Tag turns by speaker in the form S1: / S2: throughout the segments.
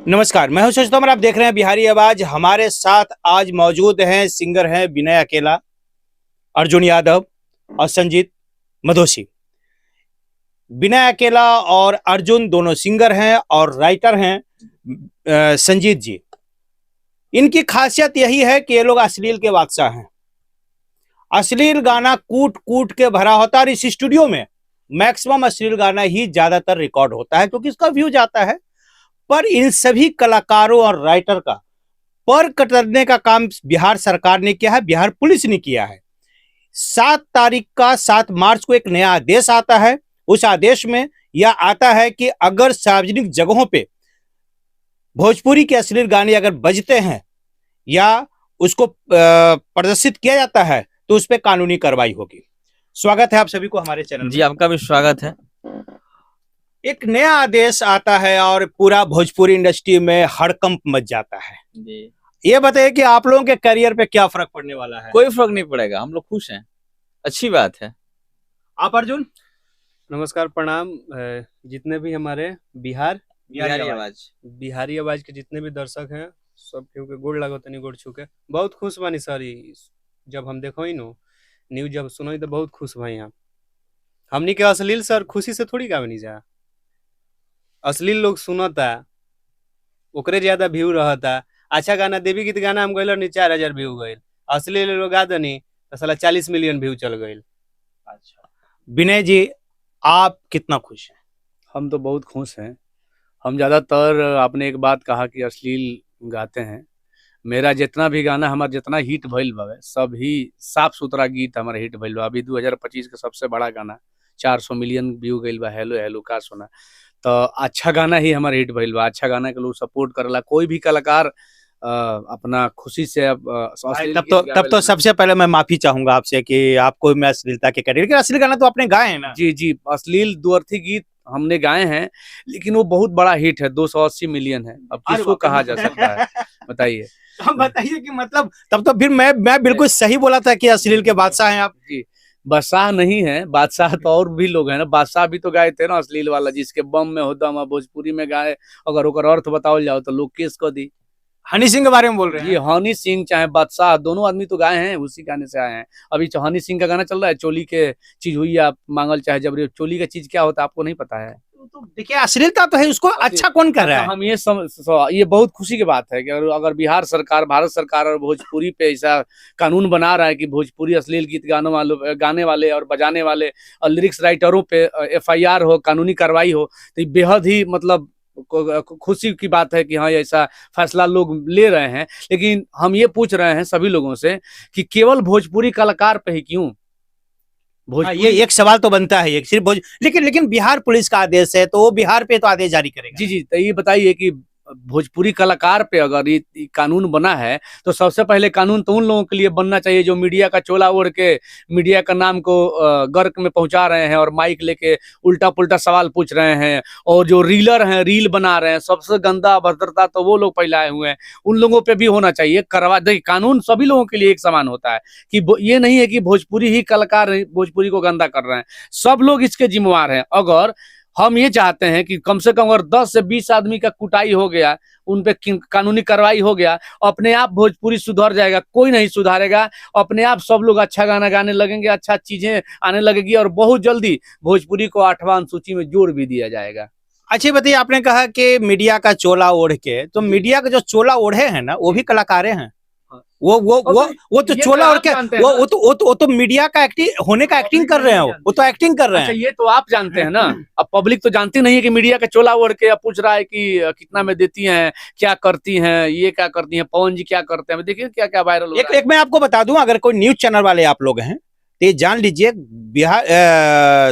S1: नमस्कार, मैं हूं शशि तोमर। आप देख रहे हैं बिहारी आवाज। हमारे साथ आज मौजूद हैं सिंगर हैं विनय अकेला, अर्जुन यादव और संजीत मधोसी। विनय अकेला और अर्जुन दोनों सिंगर हैं और राइटर हैं संजीत जी। इनकी खासियत यही है कि ये लोग अश्लील के बादशाह हैं। अश्लील गाना कूट कूट के भरा होता है और इस स्टूडियो में मैक्सिमम अश्लील गाना ही ज्यादातर रिकॉर्ड होता है क्योंकि इसका व्यू जाता है। पर इन सभी कलाकारों और राइटर का पर कतरने का काम बिहार सरकार ने किया है, बिहार पुलिस ने किया है। 7 मार्च को एक नया आदेश आता है। उस आदेश में यह आता है कि अगर सार्वजनिक जगहों पे भोजपुरी के अश्लील गाने अगर बजते हैं या उसको प्रदर्शित किया जाता है तो उस पर कानूनी कार्रवाई होगी। स्वागत है आप सभी को हमारे चैनल
S2: जी, आपका भी स्वागत है।
S1: एक नया आदेश आता है और पूरा भोजपुरी इंडस्ट्री में हड़कंप मच जाता है।
S2: जी,
S1: ये बताइए कि आप लोगों के करियर पे क्या फर्क पड़ने वाला है?
S2: कोई फर्क नहीं पड़ेगा, हम लोग खुश हैं, अच्छी बात है।
S1: आप अर्जुन?
S3: नमस्कार, प्रणाम। जितने भी हमारे
S2: बिहारी
S3: आवाज के जितने भी दर्शक हैं सब के गोड़ लागो तनी गोड़ छू के बहुत खुश बानी सर। जब हम देखो ही नो न्यूज जब सुनो तो बहुत खुश भाई। यहाँ हमनी के अश्लील सर खुशी से थोड़ी गावे नहीं जा। अश्लील लोग सुनता ओकरे ज्यादा व्यू रहता। अच्छा गाना देवी गीत गाना हम गइल 4,000 व्यू गइल, अश्लील लोग गा दनी तो साला 40 मिलियन व्यू चल गइल।
S1: अच्छा विनय जी, आप कितना खुश हैं?
S4: हम तो बहुत खुश हैं। हम ज़्यादातर आपने एक बात कहा कि अश्लील गाते हैं। मेरा जितना भी गाना हमारा जितना हिट भइल बा सब ही साफ सुथरा गीत हमारा हिट भइल बा। अभी 2025 का सबसे बड़ा गाना 400 मिलियन व्यू गइल बा, हेलो हेलो का सुना। तो अच्छा गाना ही हमारा हिट भइल बा। अच्छा गाना के लोग सपोर्ट करला। कोई भी कलाकार अपना खुशी से
S1: तब तो सबसे पहले मैं माफी चाहूंगा आपसे कि आपको मैं अश्लीलता के करियर, लेकिन अश्लील गाना तो आपने गाए हैं ना?
S4: जी, अश्लील द्व्यर्थी गीत हमने गाए हैं, लेकिन वो बहुत बड़ा हिट है, 280 मिलियन है। अब किसको कहा जा सकता है बताइए?
S1: हम बताइए कि मतलब तब तो फिर मैं बिल्कुल सही बोला था कि अश्लील के बादशाह हैं आप।
S4: जी, बादशाह नहीं है, बादशाह तो और भी लोग हैं ना। बादशाह भी तो गाए थे ना अश्लील वाला, जिसके बम में हो दम, भोजपुरी में गाए। अगर ओकर अर्थ बताओ जाओ तो लोग केस को दी।
S1: हनी सिंह के बारे में बोल रहे हैं?
S4: जी, हनी सिंह चाहे बादशाह दोनों आदमी तो गाए हैं, उसी गाने से आए हैं। अभी हनी सिंह का गाना चल रहा है, चोली के चीज हुई आप मांगल चाहे जबरी। चोली का चीज क्या होता है आपको नहीं पता है?
S1: तो देखिए अश्लीलता तो है, उसको अच्छा कौन कर रहा है?
S4: हम ये बहुत खुशी की बात है कि अगर बिहार सरकार, भारत सरकार और भोजपुरी पे ऐसा कानून बना रहा है कि भोजपुरी अश्लील गीत गाने वाले और बजाने वाले और लिरिक्स राइटरों पे FIR हो, कानूनी कार्रवाई हो, तो बेहद ही मतलब खुशी की बात है कि हाँ ऐसा फैसला लोग ले रहे हैं। लेकिन हम ये पूछ रहे हैं सभी लोगों से कि केवल भोजपुरी कलाकार पे ही क्यों?
S1: ये एक सवाल तो बनता है, एक सिर्फ लेकिन बिहार पुलिस का आदेश है तो वो बिहार पे तो आदेश जारी करेगा।
S4: जी, तो ये बताइए कि भोजपुरी कलाकार पे अगर ये कानून बना है तो सबसे पहले कानून तो उन लोगों के लिए बनना चाहिए जो मीडिया का चोला ओढ़ के मीडिया का नाम को गर्क में पहुंचा रहे हैं और माइक लेके उल्टा पुल्टा सवाल पूछ रहे हैं, और जो रीलर हैं, रील बना रहे हैं। सबसे गंदा अभद्रता तो वो लोग फैलाए हुए हैं, उन लोगों पे भी होना चाहिए करवा। देखिए, कानून सभी लोगों के लिए एक समान होता है कि ये नहीं है कि भोजपुरी ही कलाकार भोजपुरी को गंदा कर रहे हैं, सब लोग इसके जिम्मेवार हैं। अगर हम ये चाहते हैं कि कम से कम अगर 10 से 20 आदमी का कुटाई हो गया, उन पे कानूनी कार्रवाई हो गया, अपने आप भोजपुरी सुधर जाएगा। कोई नहीं सुधारेगा, अपने आप सब लोग अच्छा गाना गाने लगेंगे, अच्छा चीजें आने लगेगी और बहुत जल्दी भोजपुरी को 8वां अनुसूची में जोड़ भी दिया जाएगा।
S1: अच्छा बताइए, आपने कहा कि मीडिया का चोला ओढ़ के, तो मीडिया का जो चोला ओढ़े हैं ना वो भी कलाकारें हैं। वो तो चोला और क्या, वो तो मीडिया का एक्टिंग होने का एक्टिंग कर रहे हैं। वो तो एक्टिंग कर रहे हैं।
S4: ये तो आप जानते हैं ना, अब पब्लिक तो जानती नहीं है कि मीडिया का चोला ओढ़ के पूछ रहा है कि कितना में देती हैं, क्या करती हैं, ये क्या करती हैं, पवन जी क्या करते हैं। देखिए क्या क्या वायरल हो रहा है।
S1: एक मैं आपको बता दूं, अगर कोई न्यूज चैनल वाले आप लोग हैं तो ये जान लीजिए, बिहार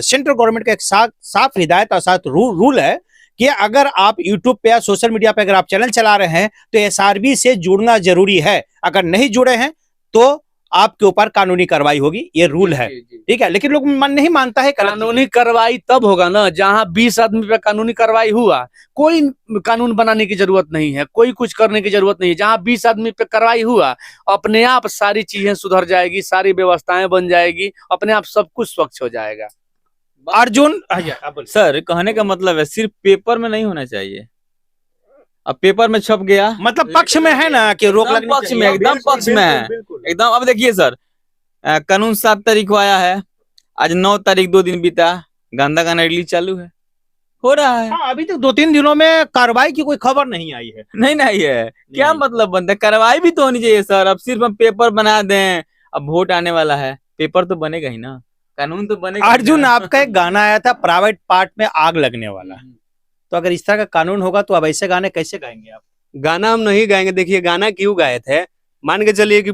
S1: सेंट्रल गवर्नमेंट का एक साफ हिदायत और साथ रूल है कि अगर आप YouTube पे या सोशल मीडिया पे अगर आप चैनल चला रहे हैं तो SRB से जुड़ना जरूरी है। अगर नहीं जुड़े हैं तो आपके ऊपर कानूनी कार्रवाई होगी, ये रूल है। ठीक है, लेकिन लोग मन नहीं मानता है।
S4: कानूनी कार्रवाई तब होगा ना जहां 20 आदमी पे कानूनी कार्रवाई हुआ। कोई कानून बनाने की जरूरत नहीं है, कोई कुछ करने की जरूरत नहीं है। जहां 20 आदमी पे कार्रवाई हुआ, अपने आप सारी चीजें सुधर जाएगी, सारी व्यवस्थाएं बन जाएगी, अपने आप सब कुछ स्वच्छ हो जाएगा।
S1: अर्जुन
S2: सर, कहने का मतलब है सिर्फ पेपर में नहीं होना चाहिए, अब पेपर में छप गया,
S1: मतलब पक्ष में है ना कि रोक
S2: एकदम
S1: लगनी
S2: पक्ष में,
S1: चाहिए।
S2: एकदम पक्ष में है, एकदम। अब देखिए सर, कानून 7 तारीख को आया है, आज 9 तारीख, 2 दिन बीता, गंदा गाना रिलीज चालू है, हो रहा है।
S1: हाँ, अभी तक 2-3 दिनों में कार्रवाई की कोई खबर नहीं आई है।
S2: नहीं है, क्या
S1: नहीं।
S2: मतलब बनता है? कार्रवाई भी तो होनी चाहिए सर। अब सिर्फ हम पेपर बना दें, अब वोट आने वाला है, पेपर तो बनेगा ही ना, कानून तो बनेगा ही
S1: अर्जुन,
S2: ना।
S1: आपका एक गाना आया था प्राइवेट पार्ट में आग लगने वाला, तो अगर इस तरह का कानून होगा तो अब ऐसे गाने कैसे गाएंगे आप?
S3: गाना हम नहीं गाएंगे। देखिए गाना क्यों गाए थे, मान के चलिए कि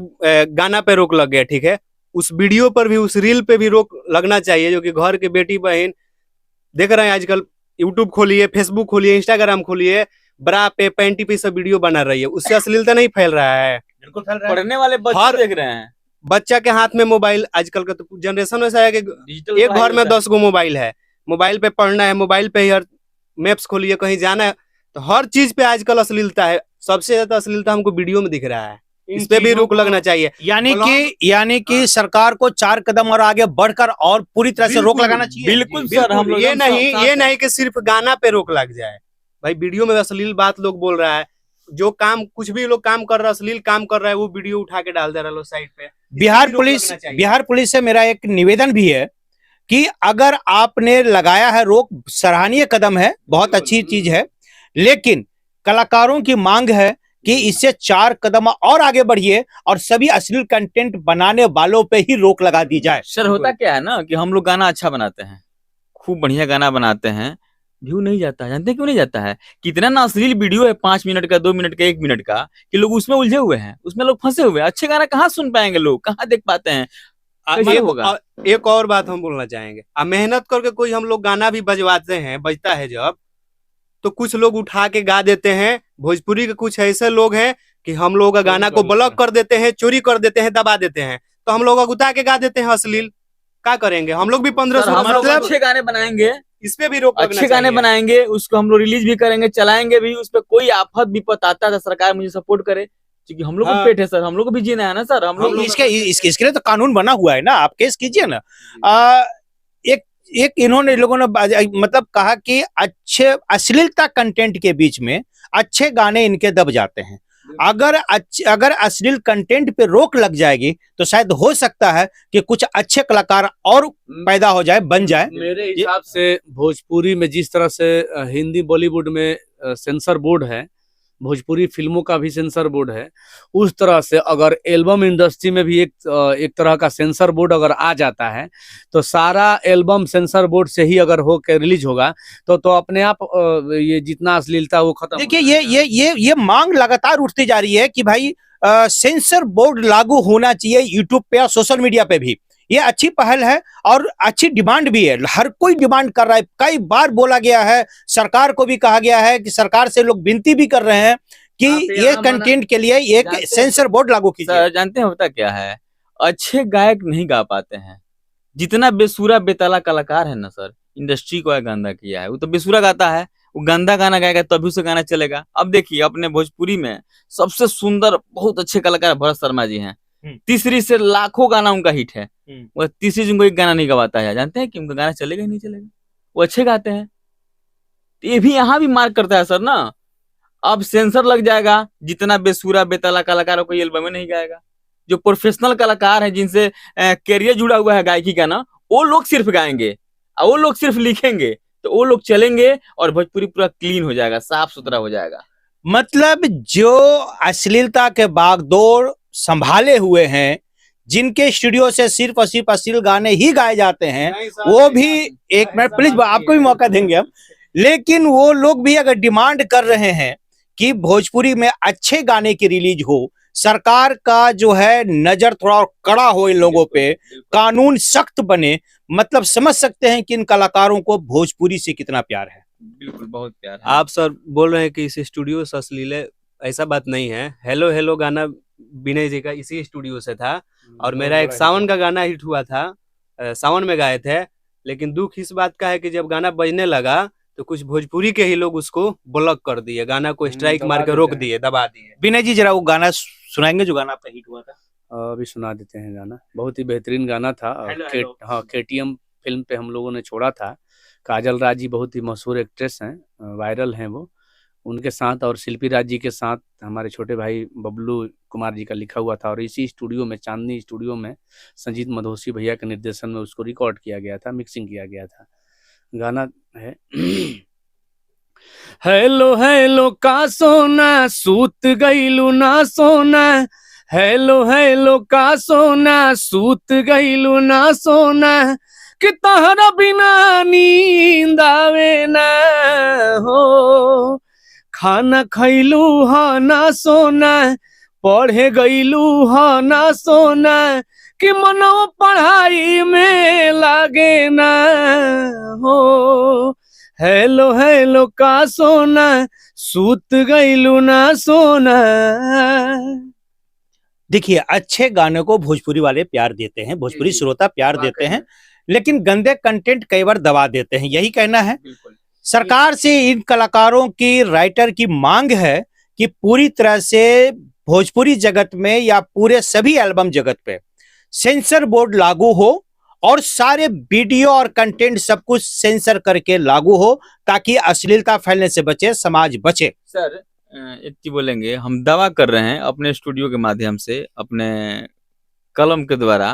S3: गाना पे रोक लग गया, ठीक है, उस वीडियो पर भी, उस रील पे भी रोक लगना चाहिए, जो कि घर के बेटी बहन देख रहे हैं आजकल। यूट्यूब खोलिए, फेसबुक खोलिए, इंस्टाग्राम खोलिए, ब्रा पे, पैंटी पे सब वीडियो बना रही है, उससे अश्लीलता नहीं फैल रहा है?
S1: बिल्कुल फैल रहा है।
S2: पढ़ने वाले बच्चे
S3: हर-
S2: देख रहे हैं,
S3: बच्चा के हाथ में मोबाइल, आजकल का तो जनरेशन वैसा है कि
S2: डिजिटल
S3: एक घर में
S2: पढ़ाई
S3: 10 गो मोबाइल है, मोबाइल पे पढ़ना है, मोबाइल पे ही हर मैप्स खोलिए, कहीं जाना है, तो हर चीज पे आजकल अश्लीलता है। सबसे ज्यादा अश्लीलता हमको वीडियो में दिख रहा है, इस पे भी रोक लगना चाहिए।
S1: यानी कि सरकार को 4 कदम और आगे बढ़कर और पूरी तरह से रोक
S3: बिल्कुल,
S1: लगाना चाहिए।
S2: बिल्कुल सर, हम लोग
S3: ये
S2: एकदम
S3: नहीं,
S2: साथ
S3: ये
S2: हैं।
S3: नहीं कि सिर्फ गाना पे रोक लग जाए। भाई वीडियो में अश्लील बात लोग बोल रहा है, जो काम कुछ भी लोग काम कर रहा है, अश्लील काम कर रहा है, वो वीडियो उठा के डाल दे रहा है लोग साइड पे।
S1: बिहार पुलिस से मेरा एक निवेदन भी है कि अगर आपने लगाया है रोक, सराहनीय कदम है, बहुत अच्छी चीज है, लेकिन कलाकारों की मांग है कि इससे 4 कदम और आगे बढ़िए और सभी अश्लील कंटेंट बनाने वालों पे ही रोक लगा दी जाए।
S2: सर होता क्या है ना कि हम लोग गाना अच्छा बनाते हैं, खूब बढ़िया गाना बनाते हैं, व्यू नहीं जाता है। जानते हैं क्यों नहीं जाता है? कितना ना अश्लील वीडियो है, 5 मिनट का, 2 मिनट का, 1 मिनट का, कि लोग उसमें उलझे हुए हैं, उसमें लोग फंसे हुए हैं। अच्छे गाना कहाँ सुन पाएंगे लोग, कहाँ देख पाते हैं? कैसे होगा?
S3: एक और बात हम बोलना चाहेंगे, अब मेहनत करके कोई हम लोग गाना भी बजवाते हैं, बजता है जब, तो कुछ लोग उठा के गा देते हैं। भोजपुरी के कुछ ऐसे लोग हैं कि हम लोग का गाना को ब्लॉक कर देते हैं, चोरी कर देते हैं, दबा देते हैं, तो हम लोग उठा के गा देते हैं अश्लील। क्या करेंगे हम लोग भी? 1500
S2: हम लोग
S3: मतलब
S2: अच्छे गाने बनाएंगे,
S3: इस पे भी रोक लगना
S2: अच्छे गाने
S3: चाहिए।
S2: बनाएंगे, उसको हम लोग रिलीज भी करेंगे, चलाएंगे भी, उस पर कोई आफत विपत आता है तो सरकार मुझे सपोर्ट करे, क्योंकि हम लोग को
S3: हाँ।
S2: पेट है सर, हम लोग को भी जीना है ना सर। हम लोग
S1: इसके लिए तो कानून बना हुआ है ना, आप केस कीजिए ना। एक इन्होंने लोगों ने मतलब कहा कि अच्छे अश्लीलता कंटेंट के बीच में अच्छे गाने इनके दब जाते हैं। अगर अश्लील कंटेंट पे रोक लग जाएगी तो शायद हो सकता है कि कुछ अच्छे कलाकार और पैदा हो जाए, बन जाए।
S4: मेरे हिसाब से भोजपुरी में जिस तरह से हिंदी बॉलीवुड में सेंसर बोर्ड है, भोजपुरी फिल्मों का भी सेंसर बोर्ड है, उस तरह से अगर एल्बम इंडस्ट्री में भी एक तरह का सेंसर बोर्ड अगर आ जाता है, तो सारा एल्बम सेंसर बोर्ड से ही अगर हो के रिलीज होगा तो अपने आप ये जितना अश्लीलता वो खत्म।
S1: देखिए ये मांग लगातार उठती जा रही है कि भाई सेंसर बोर्ड लागू होना चाहिए यूट्यूब पे और सोशल मीडिया पे भी। ये अच्छी पहल है और अच्छी डिमांड भी है, हर कोई डिमांड कर रहा है। कई बार बोला गया है, सरकार को भी कहा गया है कि सरकार से लोग विनती भी कर रहे हैं कि ये कंटेंट के लिए एक सेंसर बोर्ड लागू कीजिए।
S2: सर जानते हैं होता क्या है, अच्छे गायक नहीं गा पाते हैं। जितना बेसुरा बेताला कलाकार है ना सर, इंडस्ट्री को गंदा किया है। वो तो बेसुरा गाता है, वो गंदा गाना गाएगा तभी उसे गाना चलेगा। अब देखिए अपने भोजपुरी में सबसे सुंदर बहुत अच्छे कलाकार भरत शर्मा जी हैं, तीसरी से लाखों गाना उनका हिट है, वो तीसरी उनको एक गाना नहीं गवाता है। जानते हैं कि उनका गाना चलेगा ही नहीं चलेगा, वो अच्छे गाते हैं। तो ये भी यहाँ भी मार्क करता है सर ना। अब सेंसर लग जाएगा, जितना बेसुरा बेताला कलाकार कोई एल्बम में नहीं गाएगा। जो प्रोफेशनल कलाकार हैं, जिनसे कैरियर जुड़ा हुआ है गायकी का ना, वो लोग सिर्फ गाएंगे और वो लोग सिर्फ लिखेंगे, तो वो लोग चलेंगे और भोजपुरी पूरा क्लीन हो जाएगा, साफ सुथरा हो जाएगा।
S1: मतलब जो अश्लीलता के बागडोर संभाले हुए हैं, जिनके स्टूडियो से सिर्फ और सिर्फ अश्लील गाने ही गाए जाते हैं, वो भी एक मिनट प्लीज, आपको भी मौका देंगे हम, लेकिन वो लोग भी अगर डिमांड कर रहे हैं कि भोजपुरी में अच्छे गाने की रिलीज हो, सरकार का जो है नजर थोड़ा कड़ा हो इन लोगों पे, कानून सख्त बने, मतलब समझ सकते हैं कि इन कलाकारों को भोजपुरी से कितना प्यार है।
S2: बिल्कुल, बहुत प्यार है।
S3: आप सर बोल रहे हैं कि इस स्टूडियो से अश्लील है, ऐसा बात नहीं है। हेलो हेलो गाना विनय जी का इसी स्टूडियो से था, और मेरा एक सावन का गाना हिट हुआ था, सावन में गाए थे। लेकिन दुख इस बात का है कि जब गाना बजने लगा तो कुछ भोजपुरी के ही लोग उसको ब्लॉक कर दिए, गाना को स्ट्राइक मार के रोक दिए, दबा दिए।
S1: विनय जी जरा वो गाना सुनाएंगे जो गाना आपका हिट हुआ था?
S4: अभी सुना देते हैं गाना, बहुत ही बेहतरीन गाना था। हाँ, KTM फिल्म पे हम लोगों ने छोड़ा था। काजल राजी बहुत ही मशहूर एक्ट्रेस हैं, वायरल हैं वो, उनके साथ और शिल्पी राज जी के साथ हमारे छोटे भाई बबलू कुमार जी का लिखा हुआ था, और इसी स्टूडियो में, चांदनी स्टूडियो में, संजीत मधोसी भैया के निर्देशन में उसको रिकॉर्ड किया गया था, मिक्सिंग किया गया था। गाना है हेलो हेलो का सोना सूत गईलू ना सोना, हेलो हेलो का सोना सूत गईलू ना सोना, कि तहरा बिना नींद आवे ना हो, खाना खैलू हा ना सोना, पढ़े गईलू हा ना सोना, कि मनो पढ़ाई में लागे ना हो, हेलो हेलो का सोना सूत गईलू ना सोना।
S1: देखिए, अच्छे गाने को भोजपुरी वाले प्यार देते हैं, भोजपुरी
S4: जी,
S1: श्रोता प्यार
S4: वाकई
S1: देते
S4: में।
S1: हैं, लेकिन गंदे कंटेंट कई बार दबा देते हैं, यही कहना है।
S2: बिल्कुल
S1: सरकार से इन कलाकारों की, राइटर की मांग है कि पूरी तरह से भोजपुरी जगत में या पूरे सभी एल्बम जगत पे सेंसर बोर्ड लागू हो और सारे वीडियो और कंटेंट सब कुछ सेंसर करके लागू हो, ताकि अश्लीलता फैलने से बचे, समाज बचे।
S2: सर, एक चीज बोलेंगे, हम दावा कर रहे हैं अपने स्टूडियो के माध्यम से, अपने कलम के द्वारा,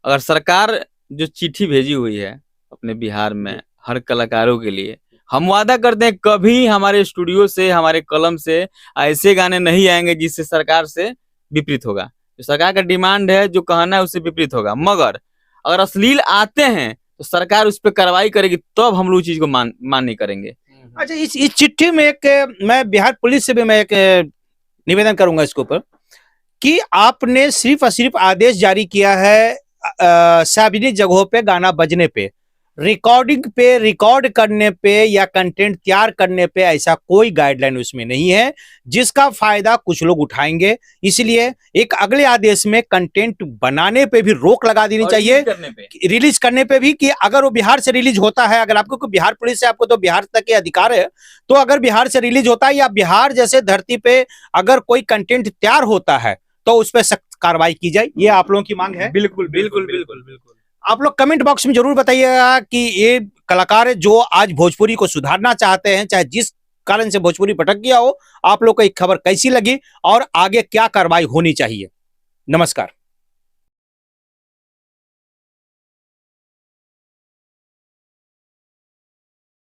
S2: अगर सरकार जो चिट्ठी भेजी हुई है अपने बिहार में हर कलाकारों के लिए, हम वादा करते हैं कभी हमारे स्टूडियो से, हमारे कलम से ऐसे गाने नहीं आएंगे जिससे सरकार से विपरीत होगा। जो सरकार का डिमांड है, जो कहना है, उससे विपरीत होगा। मगर अगर अश्लील आते हैं तो सरकार उस पर कार्रवाई करेगी, तब हम लोग चीज को मान नहीं करेंगे।
S1: अच्छा, इस चिट्ठी में मैं बिहार पुलिस से भी मैं एक निवेदन करूंगा इसके ऊपर कि आपने सिर्फ और सिर्फ आदेश जारी किया है सार्वजनिक जगहों पे गाना बजने पे, रिकॉर्डिंग पे, रिकॉर्ड करने पे या कंटेंट तैयार करने पे ऐसा कोई गाइडलाइन उसमें नहीं है, जिसका फायदा कुछ लोग उठाएंगे। इसलिए एक अगले आदेश में कंटेंट बनाने पे भी रोक लगा देनी चाहिए, रिलीज करने पे भी, कि अगर वो बिहार से रिलीज होता है, अगर आपको बिहार पुलिस से, आपको तो बिहार तक के अधिकार है, तो अगर बिहार से रिलीज होता है या बिहार जैसे धरती पे अगर कोई कंटेंट तैयार होता है तो उस पर सख्त कार्रवाई की जाए। ये आप लोगों की मांग है।
S2: बिल्कुल बिल्कुल बिल्कुल बिल्कुल।
S1: आप लोग कमेंट बॉक्स में जरूर बताइएगा कि ये कलाकार जो आज भोजपुरी को सुधारना चाहते हैं, चाहे जिस कारण से भोजपुरी भटक गया हो, आप लोग को एक खबर कैसी लगी और आगे क्या कार्रवाई होनी चाहिए। नमस्कार।